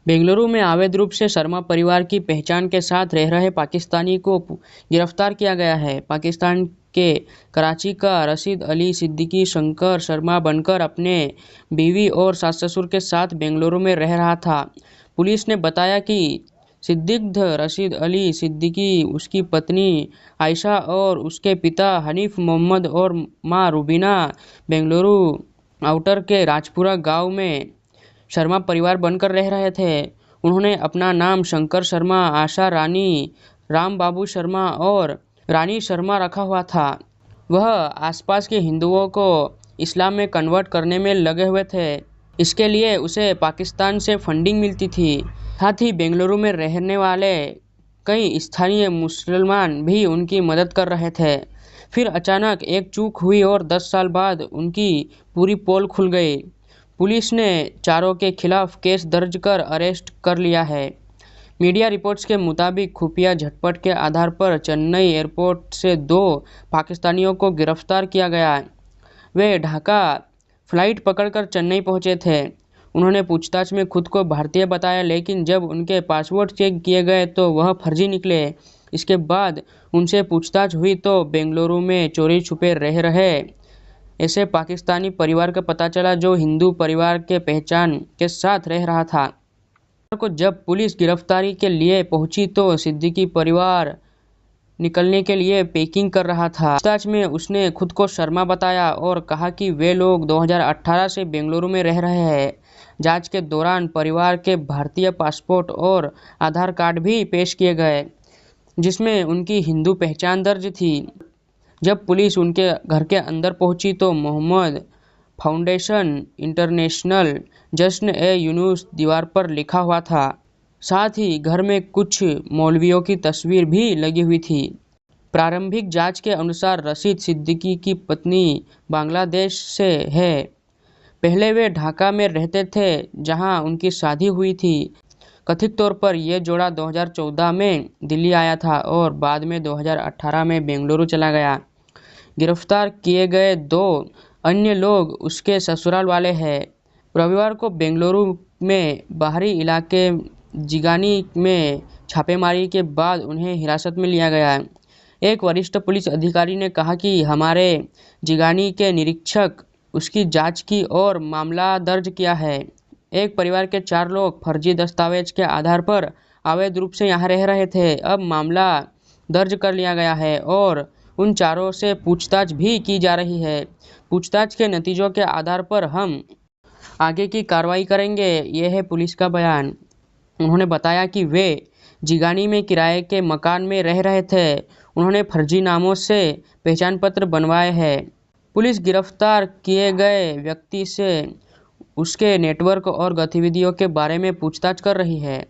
बेंगलुरु में अवैध रूप से शर्मा परिवार की पहचान के साथ रह रहे पाकिस्तानी को गिरफ्तार किया गया है। पाकिस्तान के कराची का रशीद अली सिद्दीकी शंकर शर्मा बनकर अपने बीवी और सास-ससुर के साथ बेंगलुरु में रह रहा था। पुलिस ने बताया कि संदिग्ध रशीद अली सिद्दीकी, उसकी पत्नी आयशा और उसके पिता हनीफ मोहम्मद और मां रुबीना बेंगलुरु आउटर के राजपुरा गांव में शर्मा परिवार बनकर रह रहे थे। उन्होंने अपना नाम शंकर शर्मा, आशा रानी, राम बाबू शर्मा और रानी शर्मा रखा हुआ था। वह आसपास के हिंदुओं को इस्लाम में कन्वर्ट करने में लगे हुए थे। इसके लिए उसे पाकिस्तान से फंडिंग मिलती थी। साथ ही बेंगलुरु में रहने वाले कई स्थानीय मुसलमान भी उनकी मदद कर रहे थे। फिर अचानक एक चूक हुई और 10 साल बाद उनकी पूरी पोल खुल गई। पुलिस ने चारों के खिलाफ केस दर्ज कर अरेस्ट कर लिया है। मीडिया रिपोर्ट्स के मुताबिक खुफिया झटपट के आधार पर चेन्नई एयरपोर्ट से 2 पाकिस्तानियों को गिरफ्तार किया गया। वे ढाका फ्लाइट पकड़कर चेन्नई पहुंचे थे। उन्होंने पूछताछ में खुद को भारतीय बताया, लेकिन जब उनके पासपोर्ट चेक किए गए तो वह फर्जी निकले। इसके बाद उनसे पूछताछ हुई तो बेंगलुरु में चोरी छुपे रह रहे ऐसे पाकिस्तानी परिवार का पता चला जो हिंदू परिवार के पहचान के साथ रह रहा था। को जब पुलिस गिरफ्तारी के लिए पहुंची तो सिद्दीकी परिवार निकलने के लिए पैकिंग कर रहा था। पूछताछ में उसने खुद को शर्मा बताया और कहा कि वे लोग 2018 से बेंगलुरु में रह रहे हैं। जांच के दौरान परिवार के भारतीय पासपोर्ट और आधार कार्ड भी पेश किए गए, जिसमें उनकी हिंदू पहचान दर्ज थी। जब पुलिस उनके घर के अंदर पहुंची तो मोहम्मद फाउंडेशन इंटरनेशनल जश्न-ए-यूनुस दीवार पर लिखा हुआ था। साथ ही घर में कुछ मौलवियों की तस्वीर भी लगी हुई थी। प्रारंभिक जांच के अनुसार रशीद सिद्दीकी की पत्नी बांग्लादेश से है। पहले वे ढाका में रहते थे, जहां उनकी शादी हुई थी। कथित तौर पर यह जोड़ा 2014 में दिल्ली आया था और बाद में 2018 में बेंगलुरु चला गया। गिरफ्तार किए गए 2 अन्य लोग उसके ससुराल वाले हैं। रविवार को बेंगलुरु में बाहरी इलाके जिगानी में छापेमारी के बाद उन्हें हिरासत में लिया गया। एक वरिष्ठ पुलिस अधिकारी ने कहा कि हमारे जिगानी के निरीक्षक उसकी जांच की और मामला दर्ज किया है। एक परिवार के 4 लोग फर्जी दस्तावेज के आधार पर अवैध रूप से यहाँ रह रहे थे। अब मामला दर्ज कर लिया गया है और उन चारों से पूछताछ भी की जा रही है। पूछताछ के नतीजों के आधार पर हम आगे की कार्रवाई करेंगे। यह है पुलिस का बयान। उन्होंने बताया कि वे जिगानी में किराए के मकान में रह रहे थे। उन्होंने फर्जी नामों से पहचान पत्र बनवाए हैं। पुलिस गिरफ्तार किए गए व्यक्ति से उसके नेटवर्क और गतिविधियों के बारे में पूछताछ कर रही है।